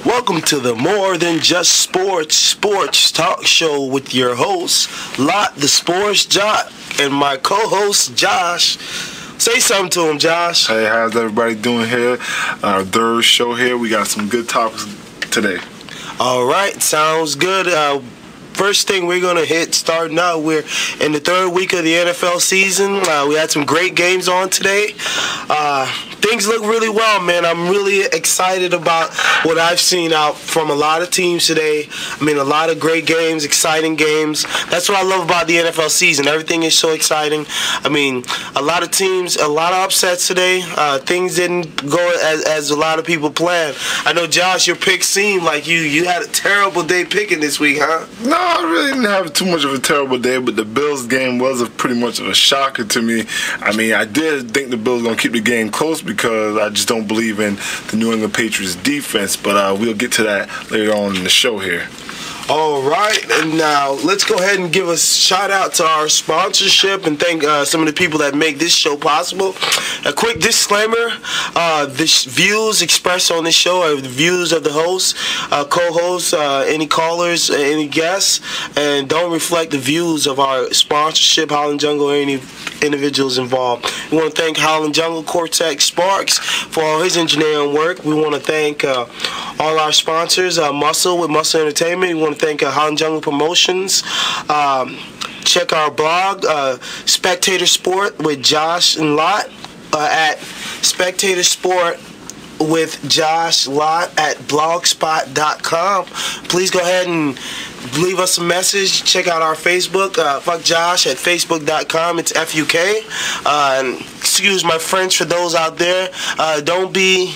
Welcome to the More Than Just Sports talk show with your host, Lott, the Sports Jock, and my co-host, Josh. Say something to him, Josh. Hey, how's everybody doing here? Our third show here. We got some good topics today. All right, sounds good. First thing we're going to hit, starting out, we're in the third week of the NFL season. We had some great games on today. Things look really well, man. I'm really excited about what I've seen out from a lot of teams today. I mean, a lot of great games, exciting games. That's what I love about the NFL season. Everything is so exciting. I mean, a lot of teams, a lot of upsets today. Things didn't go as a lot of people planned. I know, Josh, your pick seemed like you had a terrible day picking this week, huh? No, I really didn't have too much of a terrible day, but the Bills game was pretty much of a shocker to me. I mean, I did think the Bills were going to keep the game close because I just don't believe in the New England Patriots defense, but we'll get to that later on in the show here. All right, and now let's go ahead and give a shout out to our sponsorship and thank some of the people that make this show possible. A quick disclaimer, the views expressed on this show are the views of the host, co-hosts, any callers, any guests, and don't reflect the views of our sponsorship, Holland Jungle, or any individuals involved. We want to thank Holland Jungle, Cortex Sparks for all his engineering work. We want to thank all our sponsors, Muscle with Muscle Entertainment. We want to thank Holland Jungle Promotions. Check our blog, Spectator Sport with Josh and Lott at Spectator Sport with Josh Lott at blogspot.com. Please go ahead and leave us a message. Check out our Facebook, Fuck Josh at facebook.com. It's FUK. And excuse my French for those out there. Don't be...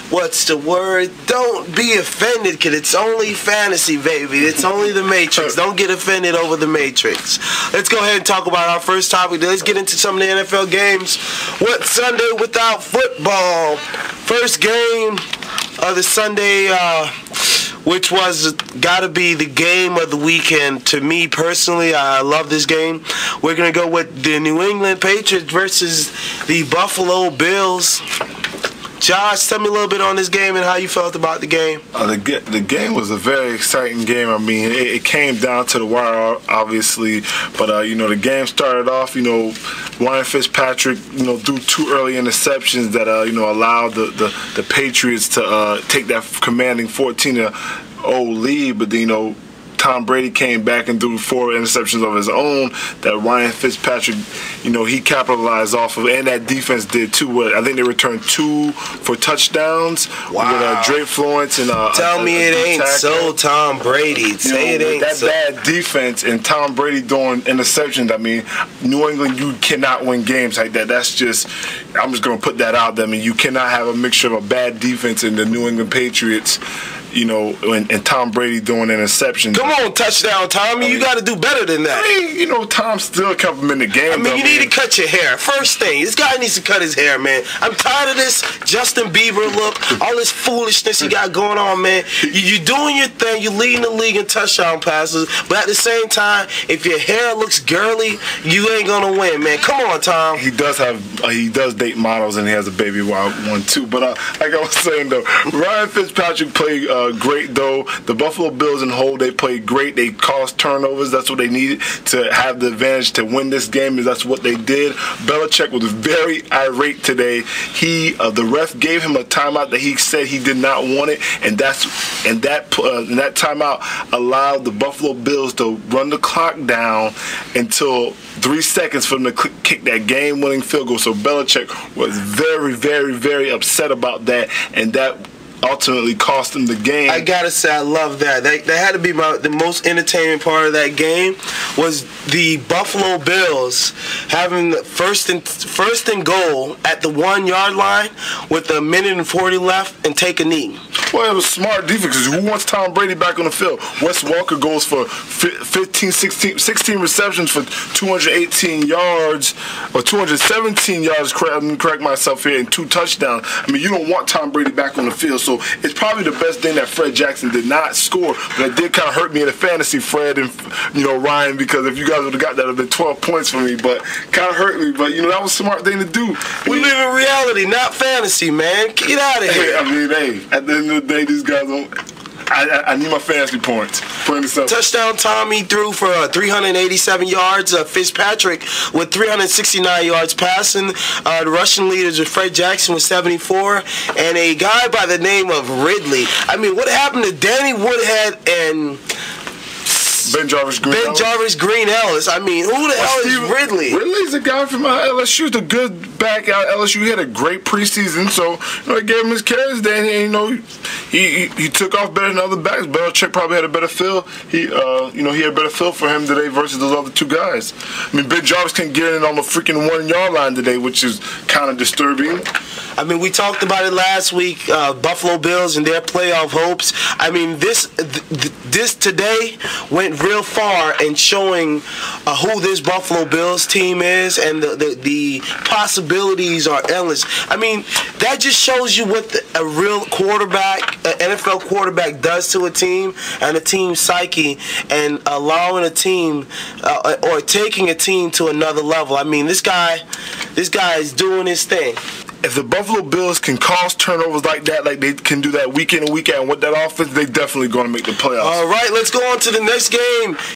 What's the word? Don't be offended, kid. It's only fantasy, baby. It's only the Matrix. Don't get offended over the Matrix. Let's go ahead and talk about our first topic. Let's get into some of the NFL games. What Sunday without football? First game of the Sunday, which was got to be the game of the weekend. To me personally, I love this game. We're going to go with the New England Patriots versus the Buffalo Bills. Josh, tell me a little bit on this game and how you felt about the game. The game was a very exciting game. I mean, it came down to the wire, obviously. But, the game started off, Ryan Fitzpatrick, threw two early interceptions that, allowed the Patriots to take that commanding 14-0 lead. But, Tom Brady came back and threw 4 interceptions of his own that Ryan Fitzpatrick, he capitalized off of, and that defense did too. I think they returned 2 for touchdowns. Wow. With Drake Florence and tell me it ain't so, Tom Brady. Say it ain't so. That bad defense and Tom Brady doing interceptions. I mean, New England, you cannot win games like that. That's just, I'm just gonna put that out there. I mean, you cannot have a mixture of a bad defense and the New England Patriots. And Tom Brady doing interceptions. Come on, touchdown, Tommy. You got to do better than that. I mean, Tom still kept him in the game. I mean, you need to cut your hair. First thing, this guy needs to cut his hair, man. I'm tired of this Justin Bieber look, all this foolishness you got going on, man. You're doing your thing. You're leading the league in touchdown passes, but at the same time, if your hair looks girly, you ain't gonna win, man. Come on, Tom. He does date models, and he has a baby one too. But like I was saying though, Ryan Fitzpatrick played great though. The Buffalo Bills in whole, they played great. They caused turnovers. That's what they needed to have the advantage to win this game. And that's what they did. Belichick was very irate today. The ref gave him a timeout that he said he did not want it, and that timeout allowed the Buffalo Bills to run the clock down until 3 seconds for them to kick that game-winning field goal. So Belichick was very, very, very upset about that, and that ultimately cost him the game. I gotta say, I love that. That had to be the most entertaining part of that game was the Buffalo Bills having first and goal at the 1 yard line with 1:40 left and take a knee. Well, it was smart defense because who wants Tom Brady back on the field? Wes Welker goes for 16 receptions for 218 yards, or 217 yards, correct myself here, and 2 touchdowns. I mean, you don't want Tom Brady back on the field, so it's probably the best thing that Fred Jackson did not score, but it did kind of hurt me in the fantasy, Fred and Ryan, because if you guys would have got that, it would have been 12 points for me, but kind of hurt me, but that was a smart thing to do. We live in reality, not fantasy, man. Get out of here. I mean, at the end of the day, these guys don't. I need my fantasy points. Plain and simple. Touchdown Tommy threw for 387 yards. Fitzpatrick with 369 yards passing. The rushing leaders were Fred Jackson with 74. And a guy by the name of Ridley. I mean, what happened to Danny Woodhead and Ben Jarvis Green Ellis? I mean, who the hell is Ridley? Ridley's a guy from LSU. He's a good back out LSU. He had a great preseason, so they gave him his carries. Then he took off better than other backs. Belichick probably had a better feel. He had a better feel for him today versus those other two guys. I mean, Ben Jarvis couldn't get in on the freaking 1 yard line today, which is kind of disturbing. I mean, we talked about it last week. Buffalo Bills and their playoff hopes. I mean, this today went real far in showing who this Buffalo Bills team is, and the possibilities are endless. I mean, that just shows you what a real quarterback, an NFL quarterback, does to a team and a team's psyche, and allowing a team or taking a team to another level. I mean, this guy is doing his thing. If the Buffalo Bills can cause turnovers like that, like they can do that week in and week out, and with that offense, they definitely going to make the playoffs. All right, let's go on to the next game.